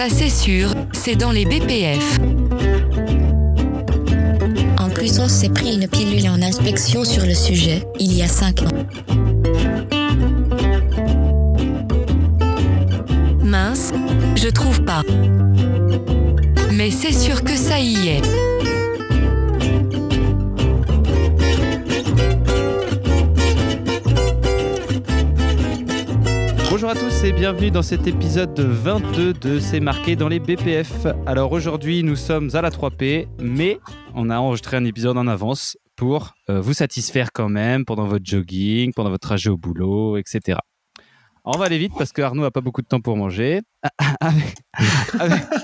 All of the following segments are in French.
Ça c'est sûr, c'est dans les BPF. En plus, on s'est pris une pilule en inspection sur le sujet, il y a 5 ans. Mince, je trouve pas. Mais c'est sûr que ça y est. Bonjour à tous et bienvenue dans cet épisode 22 de C'est marqué dans les BPF. Alors aujourd'hui nous sommes à la 3P, mais on a enregistré un épisode en avance pour vous satisfaire quand même pendant votre jogging, pendant votre trajet au boulot, etc. On va aller vite parce que Arnaud n'a pas beaucoup de temps pour manger.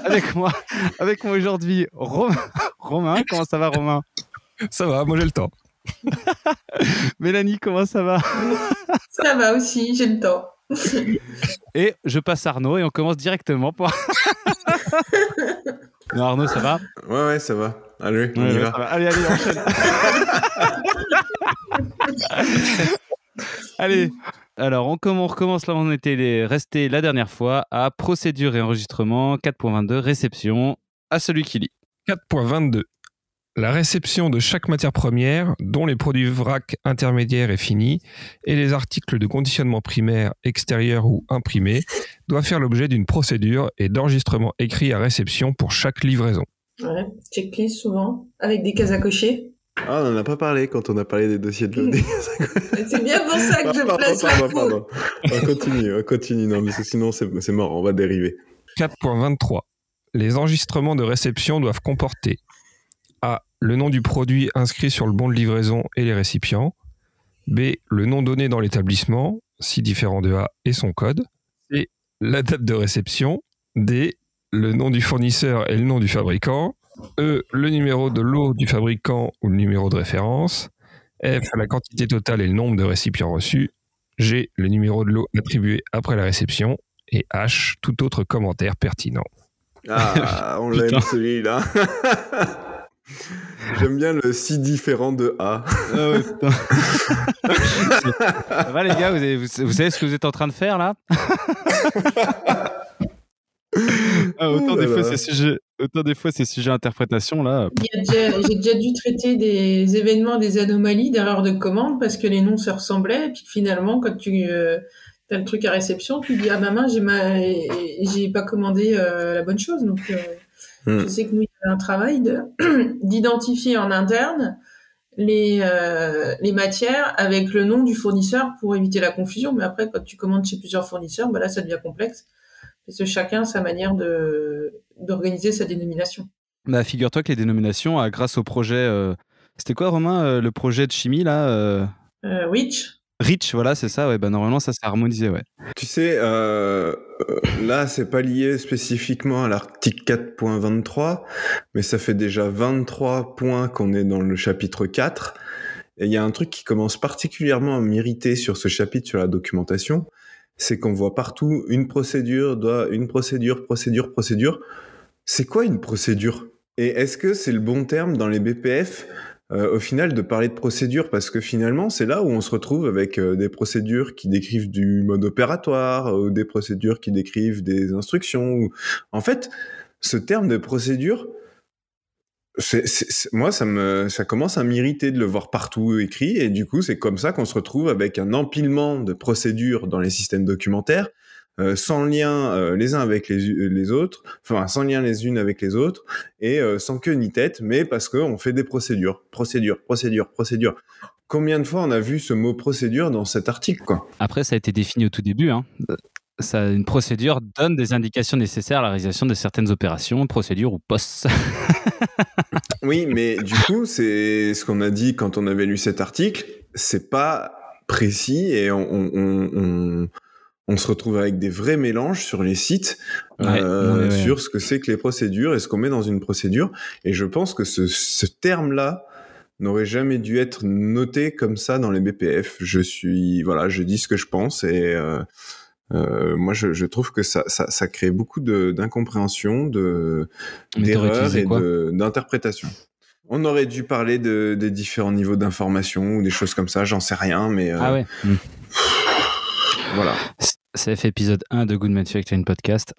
Avec moi aujourd'hui, Romain. Comment ça va, Romain ? Ça va, moi j'ai le temps. Mélanie, comment ça va ? Ça va aussi, j'ai le temps. Et je passe Arnaud et on commence directement pour... Non, Arnaud, ça va ? Ouais, ça va. Allez, on y va. Allez, enchaîne. Allez, alors on recommence là où on était resté la dernière fois à procédure et enregistrement 4.22, réception, à celui qui lit. 4.22. La réception de chaque matière première, dont les produits vrac intermédiaires et finis, et les articles de conditionnement primaire, extérieur ou imprimés, doit faire l'objet d'une procédure et d'enregistrement écrit à réception pour chaque livraison. Ouais, checklist souvent, avec des cases à cocher. Ah, on n'en a pas parlé quand on a parlé des dossiers de l'OD. C'est bien pour ça que je place la pardon. On continue, non, mais sinon c'est mort, on va dériver. 4.23. Les enregistrements de réception doivent comporter A. Le nom du produit inscrit sur le bon de livraison et les récipients. B. Le nom donné dans l'établissement, si différent de A, et son code. C. La date de réception. D. Le nom du fournisseur et le nom du fabricant. E. Le numéro de lot du fabricant ou le numéro de référence. F. La quantité totale et le nombre de récipients reçus. G. Le numéro de lot attribué après la réception. Et H. Tout autre commentaire pertinent. Ah, on l'aime celui-là. J'aime bien le si différent de A. Ah ouais, putain. Ça va les gars, vous savez ce que vous êtes en train de faire là ? Autant des fois c'est sujet interprétation là. J'ai déjà dû traiter des événements, des anomalies d'erreurs de commande parce que les noms se ressemblaient. Et puis finalement, quand tu as le truc à réception, tu dis ah maman, j'ai pas commandé la bonne chose. Donc je sais que nous il y a un travail d'identifier en interne les matières avec le nom du fournisseur pour éviter la confusion. Mais après, quand tu commandes chez plusieurs fournisseurs, là ça devient complexe. Parce que chacun a sa manière d'organiser sa dénomination. Bah, figure-toi que les dénominations, grâce au projet... C'était quoi, Romain, le projet de chimie, là Rich, voilà, c'est ça. Ouais, bah, normalement, ça s'est harmonisé, ouais. Tu sais, là, c'est pas lié spécifiquement à l'article 4.23, mais ça fait déjà 23 points qu'on est dans le chapitre 4. Et il y a un truc qui commence particulièrement à m'irriter sur ce chapitre sur la documentation, c'est qu'on voit partout une procédure. C'est quoi une procédure ? Et est-ce que c'est le bon terme dans les BPF au final de parler de procédure ? Parce que finalement, c'est là où on se retrouve avec des procédures qui décrivent du mode opératoire ou des procédures qui décrivent des instructions. En fait, ce terme de procédure... moi, ça commence à m'irriter de le voir partout écrit, et du coup, c'est comme ça qu'on se retrouve avec un empilement de procédures dans les systèmes documentaires, sans lien les uns avec les autres, enfin, sans lien les unes avec les autres, et sans queue ni tête, mais parce qu'on fait des procédures. Combien de fois on a vu ce mot procédure dans cet article, quoi ? Après, ça a été défini au tout début, hein. Une procédure donne des indications nécessaires à la réalisation de certaines opérations, procédures ou postes. Oui, mais du coup, c'est ce qu'on a dit quand on avait lu cet article, c'est pas précis et on se retrouve avec des vrais mélanges sur les sites sur ce que c'est que les procédures et ce qu'on met dans une procédure. Et je pense que ce terme-là n'aurait jamais dû être noté comme ça dans les BPF. Je dis ce que je pense et... moi, je trouve que ça crée beaucoup d'incompréhension, d'erreurs et d'interprétation. On aurait dû parler des différents niveaux d'information ou des choses comme ça, j'en sais rien, mais... Ah ouais. Voilà. Ça fait épisode 1 de Good Manufacturing Podcast.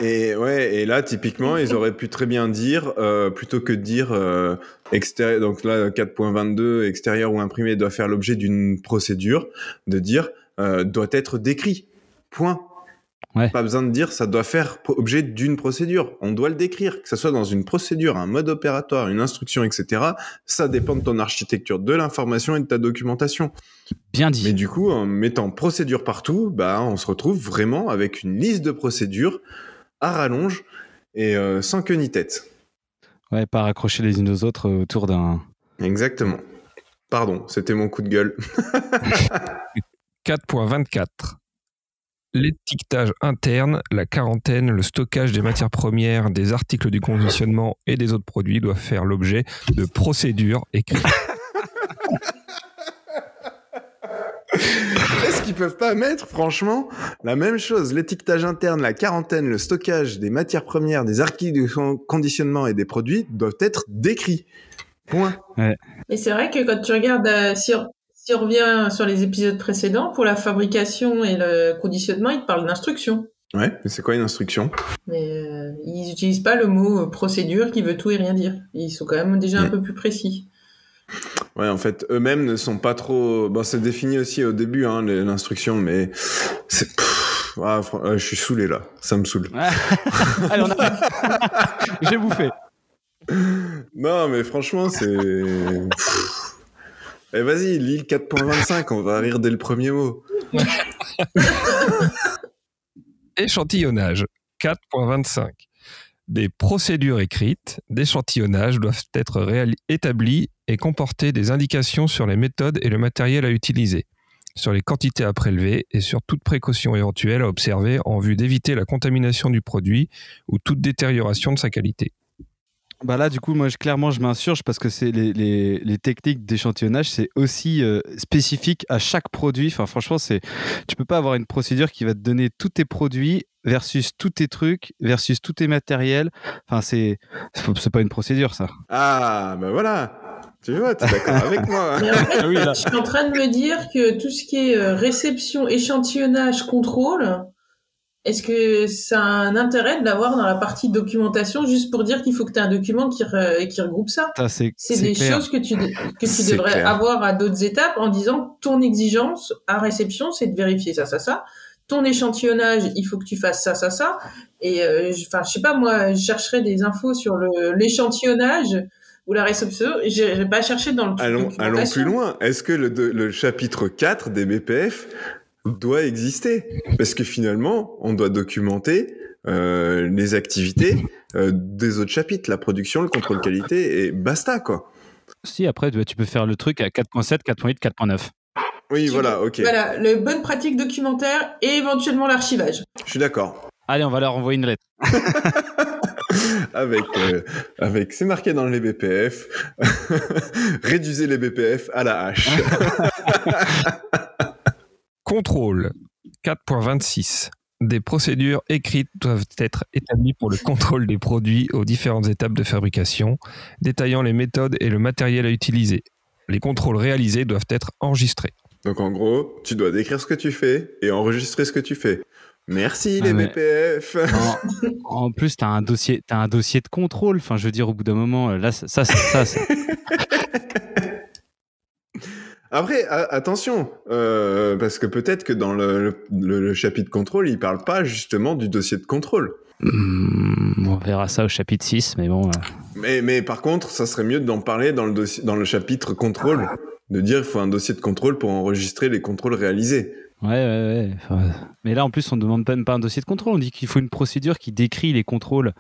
Et là, typiquement, ils auraient pu très bien dire, plutôt que de dire extérieur, donc là, 4.22, extérieur ou imprimé doit faire l'objet d'une procédure, de dire doit être décrit. Point. Ouais. Pas besoin de dire ça doit faire objet d'une procédure. On doit le décrire, que ce soit dans une procédure, un mode opératoire, une instruction, etc. Ça dépend de ton architecture, de l'information et de ta documentation. Bien dit. Mais du coup, en mettant procédure partout, on se retrouve vraiment avec une liste de procédures à rallonge et sans queue ni tête. Ouais, pas raccrocher les unes aux autres autour d'un... Exactement. Pardon, c'était mon coup de gueule. 4.24. L'étiquetage interne, la quarantaine, le stockage des matières premières, des articles du conditionnement et des autres produits doivent faire l'objet de procédures écrites. Est-ce qu'ils peuvent pas mettre, franchement, la même chose? L'étiquetage interne, la quarantaine, le stockage des matières premières, des articles du conditionnement et des produits doivent être décrits. Point. Ouais. Mais c'est vrai que quand tu regardes, si on revient sur les épisodes précédents, pour la fabrication et le conditionnement, ils te parlent d'instruction. Ouais, mais c'est quoi une instruction? Mais ils n'utilisent pas le mot procédure qui veut tout et rien dire. Ils sont quand même déjà un peu plus précis. Ouais, en fait, eux-mêmes ne sont pas trop... Bon, c'est défini aussi au début, hein, l'instruction, mais c'est... je suis saoulé, là. Ça me saoule. Allez, on arrête. J'ai bouffé. Non, mais franchement, c'est... Eh, vas-y, lis le 4.25, on va rire dès le premier mot. Échantillonnage. 4.25. Des procédures écrites d'échantillonnage doivent être établies et comporter des indications sur les méthodes et le matériel à utiliser, sur les quantités à prélever et sur toute précaution éventuelle à observer en vue d'éviter la contamination du produit ou toute détérioration de sa qualité. Bah là, du coup, moi, clairement, je m'insurge parce que c'est les techniques d'échantillonnage, c'est aussi spécifique à chaque produit. Enfin, franchement, tu peux pas avoir une procédure qui va te donner tous tes produits versus tous tes trucs versus tous tes matériels. Enfin, c'est pas une procédure, ça. Ah, bah voilà. Tu vois, t'es d'accord avec moi. Mais en fait, je suis en train de me dire que tout ce qui est réception, échantillonnage, contrôle, est-ce que ça a un intérêt de l'avoir dans la partie documentation juste pour dire qu'il faut que tu aies un document qui regroupe ça? C'est des clair. choses que tu devrais avoir à d'autres étapes en disant ton exigence à réception, c'est de vérifier ça. Ton échantillonnage, il faut que tu fasses ça. Et je sais pas, moi, je chercherais des infos sur l'échantillonnage ou la réception. Je vais pas chercher dans le documentation. Allons plus loin. Est-ce que le chapitre 4 des BPF doit exister? Parce que finalement, on doit documenter les activités des autres chapitres, la production, le contrôle qualité, et basta, quoi. Si, après, tu peux faire le truc à 4.7, 4.8, 4.9. Oui, voilà, ok. Voilà, les bonnes pratiques documentaires et éventuellement l'archivage. Je suis d'accord. Allez, on va leur envoyer une lettre. avec c'est marqué dans les BPF, réduisez les BPF à la hache. Contrôle. 4.26. Des procédures écrites doivent être établies pour le contrôle des produits aux différentes étapes de fabrication, détaillant les méthodes et le matériel à utiliser. Les contrôles réalisés doivent être enregistrés. Donc en gros, tu dois décrire ce que tu fais et enregistrer ce que tu fais. Merci les BPF. En plus, t'as un dossier de contrôle. Enfin, je veux dire, au bout d'un moment, là, ça. Après, attention, parce que peut-être que dans le chapitre contrôle, il parle pas justement du dossier de contrôle. On verra ça au chapitre 6, mais bon. Mais par contre, ça serait mieux d'en parler dans le chapitre contrôle, de dire qu'il faut un dossier de contrôle pour enregistrer les contrôles réalisés. Ouais. Enfin, mais là, en plus, on ne demande même pas un dossier de contrôle. On dit qu'il faut une procédure qui décrit les contrôles.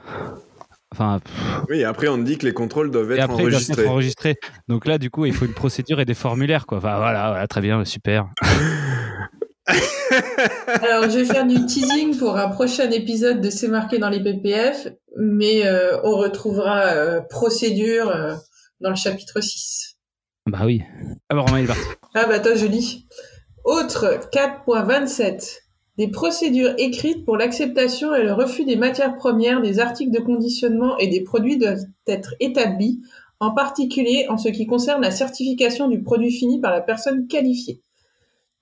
Enfin, oui, après, on dit que les contrôles doivent être enregistrés. Donc là, du coup, il faut une procédure et des formulaires, quoi. Enfin, voilà, très bien, super. Alors, je vais faire du teasing pour un prochain épisode de C'est marqué dans les PPF, mais on retrouvera procédure dans le chapitre 6. Bah oui. Alors, Romain, il est parti. Ah bah toi, je lis. Autre 4.27. Des procédures écrites pour l'acceptation et le refus des matières premières, des articles de conditionnement et des produits doivent être établies, en particulier en ce qui concerne la certification du produit fini par la personne qualifiée.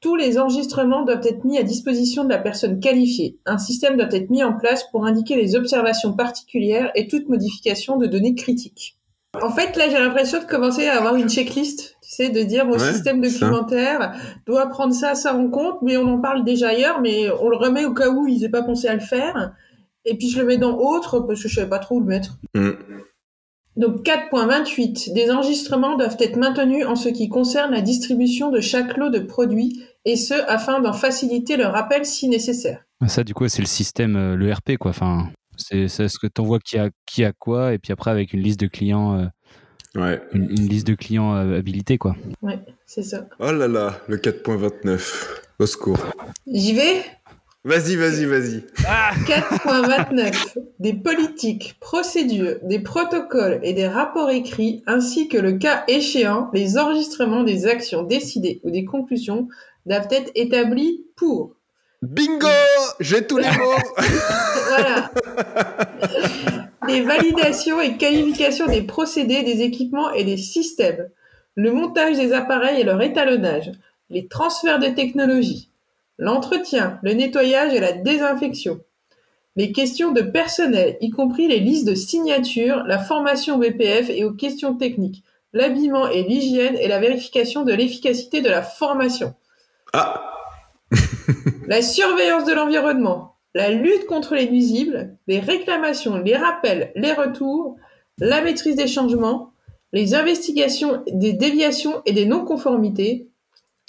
Tous les enregistrements doivent être mis à disposition de la personne qualifiée. Un système doit être mis en place pour indiquer les observations particulières et toute modification de données critiques. En fait, là, j'ai l'impression de commencer à avoir une checklist, tu sais, de dire mon système documentaire doit prendre ça en compte, mais on en parle déjà ailleurs, mais on le remet au cas où ils n'aient pas pensé à le faire. Et puis je le mets dans autre parce que je savais pas trop où le mettre. Donc 4.28, des enregistrements doivent être maintenus en ce qui concerne la distribution de chaque lot de produits, et ce afin d'en faciliter le rappel si nécessaire. Ça, du coup, c'est le système, le RP, quoi. Enfin, c'est ce que tu envoies qui a quoi, et puis après avec une liste de clients, une liste de clients habilités, quoi. Ouais, c'est ça. Oh là là, le 4.29, au secours. J'y vais ? Vas-y. 4.29. Des politiques, procédures, des protocoles et des rapports écrits, ainsi que le cas échéant, les enregistrements des actions décidées ou des conclusions doivent être établis pour... Bingo ! J'ai tous les mots. Voilà. Les validations et qualifications des procédés, des équipements et des systèmes. Le montage des appareils et leur étalonnage. Les transferts de technologie. L'entretien, le nettoyage et la désinfection. Les questions de personnel, y compris les listes de signatures, la formation BPF et aux questions techniques, l'habillement et l'hygiène et la vérification de l'efficacité de la formation. La surveillance de l'environnement, la lutte contre les nuisibles, les réclamations, les rappels, les retours, la maîtrise des changements, les investigations des déviations et des non-conformités,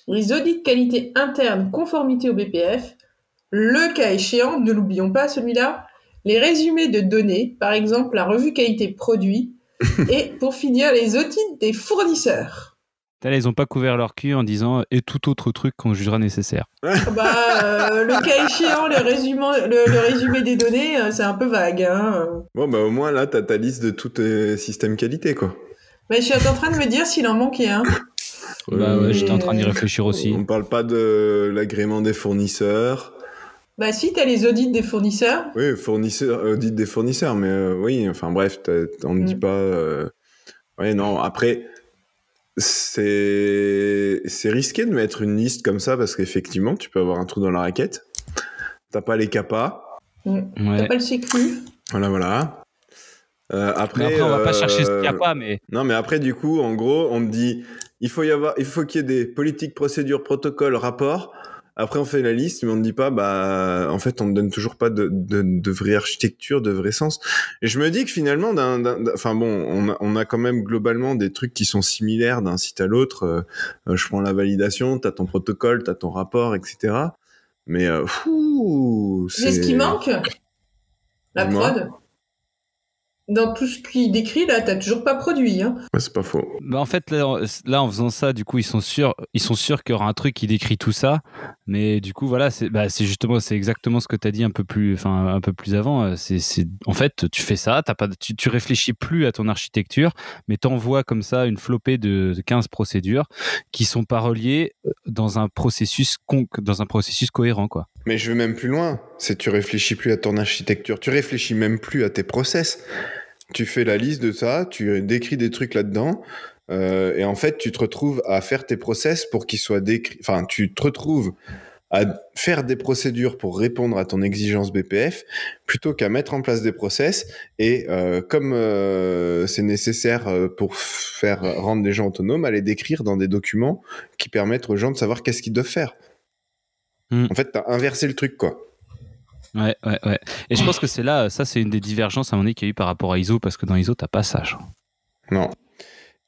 les audits de qualité interne, conformité au BPF, le cas échéant, ne l'oublions pas celui-là, les résumés de données, par exemple la revue qualité produit, et pour finir, les audits des fournisseurs. Là, ils n'ont pas couvert leur cul en disant « et tout autre truc qu'on jugera nécessaire ». Le cas échéant, le résumé des données, c'est un peu vague. Hein. Bon, au moins, là, t'as ta liste de tous tes systèmes qualité, quoi. Mais je suis en train de me dire s'il en manquait un. J'étais en train d'y réfléchir aussi. On parle pas de l'agrément des fournisseurs. Si, t'as les audits des fournisseurs. Oui, audit des fournisseurs, mais oui, enfin bref, on ne dit pas... Oui, non, après, c'est risqué de mettre une liste comme ça, parce qu'effectivement, tu peux avoir un trou dans la raquette. T'as pas les CAPA. T'as pas le sécu. Voilà. Après, on va pas chercher ce CAPA, mais... Non, mais après, du coup, en gros, on te dit... Il faut qu'il y ait des politiques, procédures, protocoles, rapports. Après, on fait la liste, mais on ne dit pas, en fait, on ne donne toujours pas de vraie architecture, de vrai sens. Et je me dis que finalement, on a quand même globalement des trucs qui sont similaires d'un site à l'autre. Je prends la validation, t'as ton protocole, t'as ton rapport, etc. Mais, c'est ce qui manque. La prod. Dans tout ce qu'il décrit, là, t'as toujours pas produit. Hein. Ouais, c'est pas faux. En fait, là, en faisant ça, du coup, ils sont sûrs qu'il y aura un truc qui décrit tout ça. Mais du coup, voilà, c'est exactement ce que t'as dit un peu plus avant. En fait, tu fais ça, tu réfléchis plus à ton architecture, mais t'envoies comme ça une flopée de 15 procédures qui sont pas reliées dans un processus cohérent, quoi. Mais je vais même plus loin. C'est tu réfléchis plus à ton architecture, tu réfléchis même plus à tes process. Tu fais la liste de ça, tu décris des trucs là-dedans, et en fait, tu te retrouves à faire tes process pour qu'ils soient décrits. Enfin, tu te retrouves à faire des procédures pour répondre à ton exigence BPF, plutôt qu'à mettre en place des process. Et comme c'est nécessaire pour faire rendre les gens autonomes, à les décrire dans des documents qui permettent aux gens de savoir qu'est-ce qu'ils doivent faire. En fait, t'as inversé le truc, quoi. Ouais. Et je pense que c'est une des divergences à mon avis qu'il y a eu par rapport à ISO, parce que dans ISO, t'as pas ça. Non.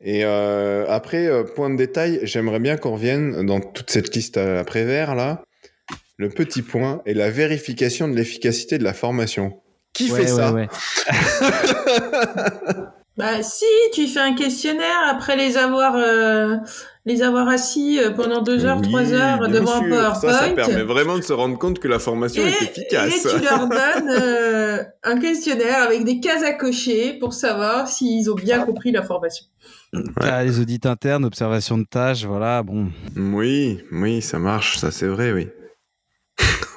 Et après, point de détail, j'aimerais bien qu'on revienne dans toute cette liste à Prévert, là. Le petit point est la vérification de l'efficacité de la formation. Qui fait ça ? Si, tu fais un questionnaire après les avoir assis pendant 2 heures, 3 heures devant un PowerPoint. Ça permet vraiment de se rendre compte que la formation est efficace. Et tu leur donnes un questionnaire avec des cases à cocher pour savoir s'ils ont bien compris la formation. Ouais. Les audits internes, observation de tâches, voilà, bon. Oui, ça marche, ça c'est vrai, oui.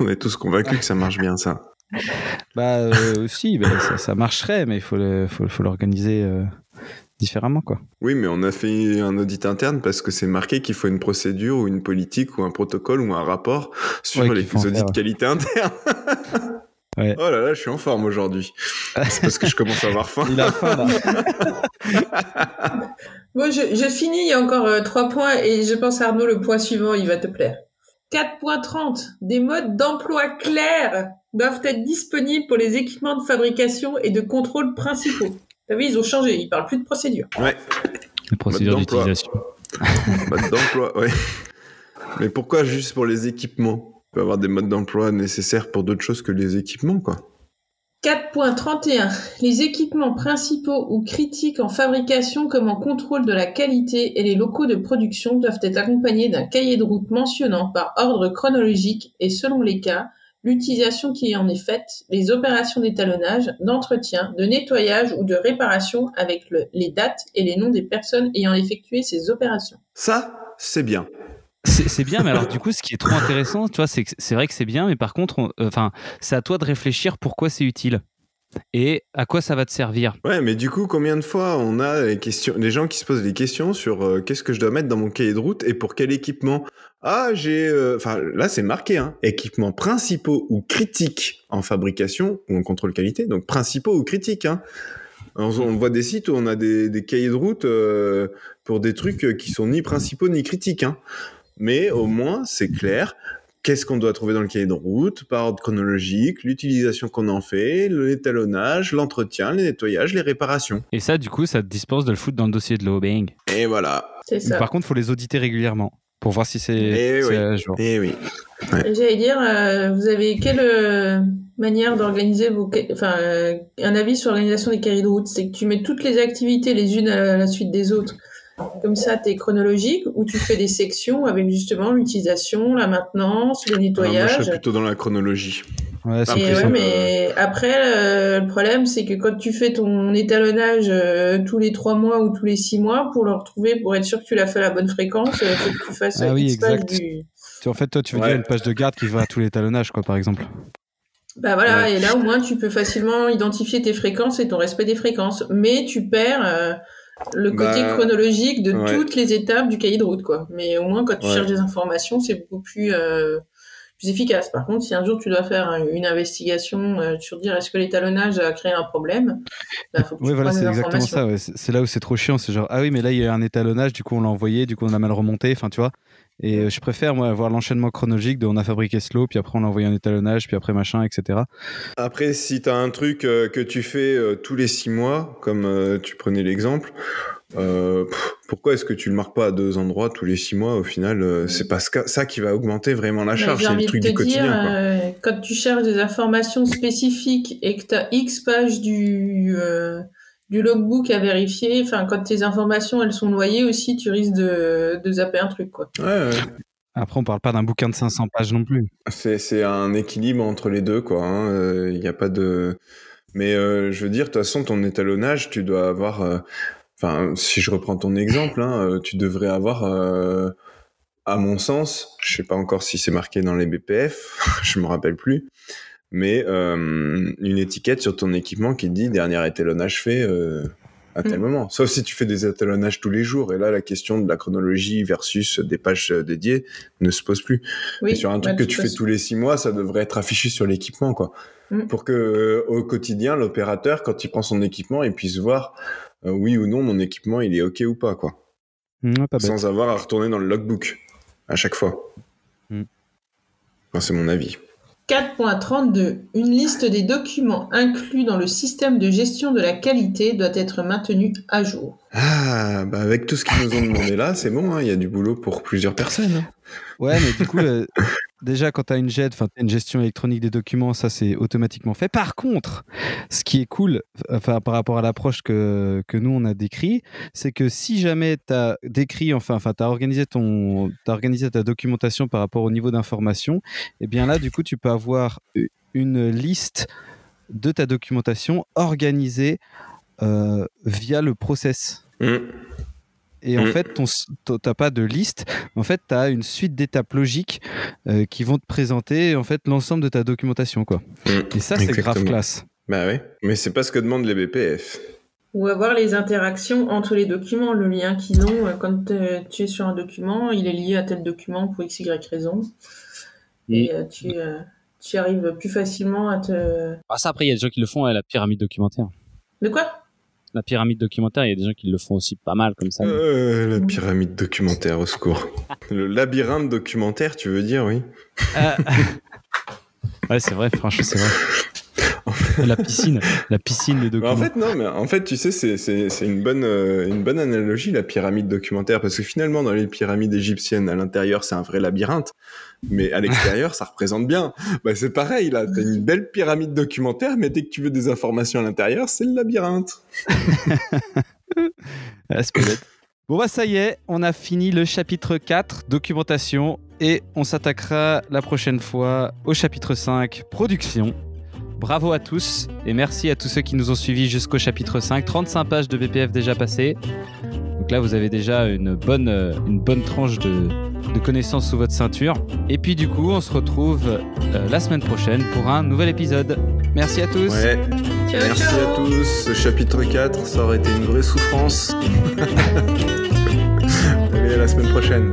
On est tous convaincus que ça marche bien, ça. Ça marcherait, mais il faut l'organiser différemment, quoi. Oui, mais on a fait un audit interne parce que c'est marqué qu'il faut une procédure ou une politique ou un protocole ou un rapport sur les audits de qualité interne. Ouais. Oh là là, je suis en forme aujourd'hui. C'est parce que je commence à avoir faim. Il a faim, là. Bon, je finis, il y a encore 3 points et je pense, Arnaud, le point suivant, il va te plaire. 4.30. Des modes d'emploi clairs doivent être disponibles pour les équipements de fabrication et de contrôle principaux. T'as vu, ils ont changé, ils parlent plus de procédure. Ouais. Les procédures d'utilisation. Mode d'emploi, ouais. Mais pourquoi juste pour les équipements ? On peut avoir des modes d'emploi nécessaires pour d'autres choses que les équipements, quoi. 4.31. Les équipements principaux ou critiques en fabrication comme en contrôle de la qualité et les locaux de production doivent être accompagnés d'un cahier de route mentionnant par ordre chronologique et selon les cas, l'utilisation qui en est faite, les opérations d'étalonnage, d'entretien, de nettoyage ou de réparation avec les dates et les noms des personnes ayant effectué ces opérations. Ça, c'est bien. C'est bien, mais alors du coup, ce qui est trop intéressant, tu vois, c'est vrai que c'est bien, mais par contre, c'est à toi de réfléchir pourquoi c'est utile et à quoi ça va te servir. Ouais, mais du coup, combien de fois on a les gens qui se posent des questions sur qu'est-ce que je dois mettre dans mon cahier de route et pour quel équipement ? Ah, là, c'est marqué, hein, équipements principaux ou critiques en fabrication ou en contrôle qualité, donc principaux ou critiques, hein. On voit des sites où on a des cahiers de route pour des trucs qui sont ni principaux ni critiques, hein. Mais au moins, c'est clair. Qu'est-ce qu'on doit trouver dans le cahier de route, par ordre chronologique, l'utilisation qu'on en fait, l'étalonnage, l'entretien, les nettoyages, les réparations. Et ça, du coup, ça te dispense de le foutre dans le dossier de l'OBing. Et voilà. C'est ça. Par contre, il faut les auditer régulièrement pour voir si c'est à jour. Et oui. Ouais. J'allais dire, vous avez quelle manière d'organiser un avis sur l'organisation des cahiers de route ? C'est que tu mets toutes les activités les unes à la suite des autres. Comme ça, t'es chronologique, ou tu fais des sections avec justement l'utilisation, la maintenance, le nettoyage. Alors moi, je suis plutôt dans la chronologie. Ouais, mais après, le problème, c'est que quand tu fais ton étalonnage tous les 3 mois ou tous les 6 mois, pour le retrouver, pour être sûr que tu l'as fait à la bonne fréquence, il faut que tu fasses X page du... En fait, toi, tu veux dire une page de garde qui va à tous les étalonnages, quoi, par exemple. Bah voilà, et là, au moins, tu peux facilement identifier tes fréquences et ton respect des fréquences. Mais tu perds... le côté chronologique de toutes les étapes du cahier de route, quoi. Mais au moins, quand tu cherches des informations, c'est beaucoup plus efficace. Par contre, si un jour tu dois faire une investigation sur dire est-ce que l'étalonnage a créé un problème, bah, faut que tu prennes des informations. C'est exactement ça. Ouais. C'est là où c'est trop chiant. C'est genre, ah oui, mais là, il y a un étalonnage, du coup, on l'a envoyé, du coup, on a mal remonté. Enfin, tu vois. Et je préfère, moi, avoir l'enchaînement chronologique de on a fabriqué slow, puis après on a envoyé un étalonnage, puis après machin, etc. Après, si tu as un truc que tu fais tous les 6 mois, comme tu prenais l'exemple, pourquoi est-ce que tu le marques pas à 2 endroits tous les 6 mois ? Au final, c'est pas ça qui va augmenter vraiment la charge, c'est le truc du quotidien. Quand tu cherches des informations spécifiques et que tu as X pages du logbook à vérifier, enfin, quand tes informations elles sont noyées aussi, tu risques de zapper un truc, quoi. Ouais. Après, on parle pas d'un bouquin de 500 pages non plus. C'est un équilibre entre les deux, quoi. Il n'y a pas de... Mais je veux dire, de toute façon, ton étalonnage, tu dois avoir... si je reprends ton exemple, tu devrais avoir, à mon sens, je sais pas encore si c'est marqué dans les BPF, je me rappelle plus, mais une étiquette sur ton équipement qui dit dernier étalonnage fait à tel moment. Sauf si tu fais des étalonnages tous les jours, et là la question de la chronologie versus des pages dédiées ne se pose plus. Oui, mais sur un truc que tu fais tous les 6 mois, ça devrait être affiché sur l'équipement, quoi. Pour que au quotidien, l'opérateur, quand il prend son équipement, il puisse voir oui ou non mon équipement il est ok ou pas, quoi. Pas sans avoir à retourner dans le logbook à chaque fois. Enfin, c'est mon avis. 4.32. Une liste des documents inclus dans le système de gestion de la qualité doit être maintenue à jour. Ah, bah avec tout ce qu'ils nous ont demandé là, c'est bon, il y a du boulot pour plusieurs personnes. Hein. Ouais, mais du coup, déjà, quand tu as une GED, une gestion électronique des documents, ça, c'est automatiquement fait. Par contre, ce qui est cool, par rapport à l'approche que nous, on a décrit, c'est que si jamais tu as décrit, tu as organisé ta documentation par rapport au niveau d'information, et bien là, du coup, tu peux avoir une liste de ta documentation organisée via le process. Et en fait, t'as pas de liste. En fait, tu as une suite d'étapes logiques qui vont te présenter en fait l'ensemble de ta documentation, quoi. Et ça, c'est grave classe. Bah ouais, mais c'est pas ce que demandent les BPF. Ou avoir les interactions entre les documents, le lien qu'ils ont. Quand tu es sur un document, il est lié à tel document pour x, y raison. Et tu arrives plus facilement à te... Ah, ça, après, il y a des gens qui le font à la pyramide documentaire. De quoi ? La pyramide documentaire, il y a des gens qui le font aussi pas mal comme ça. La pyramide documentaire, au secours. Le labyrinthe documentaire, tu veux dire, oui. Ouais, c'est vrai, franchement, c'est vrai. La piscine de documents. En fait, tu sais, c'est une bonne analogie, la pyramide documentaire, parce que finalement, dans les pyramides égyptiennes, à l'intérieur, c'est un vrai labyrinthe, mais à l'extérieur, ça représente bien. Bah, c'est pareil, là, t'as une belle pyramide documentaire, mais dès que tu veux des informations à l'intérieur, c'est le labyrinthe. C'est bête. Bon, bah, ça y est, on a fini le chapitre 4, documentation, et on s'attaquera la prochaine fois au chapitre 5, production. Bravo à tous et merci à tous ceux qui nous ont suivis jusqu'au chapitre 5. 35 pages de BPF déjà passées. Donc là, vous avez déjà une bonne tranche de connaissances sous votre ceinture. Et puis du coup, on se retrouve la semaine prochaine pour un nouvel épisode. Merci à tous. Ouais. Ciao, Merci ciao. à tous. Ce chapitre 4, ça aurait été une vraie souffrance. Allez, à la semaine prochaine.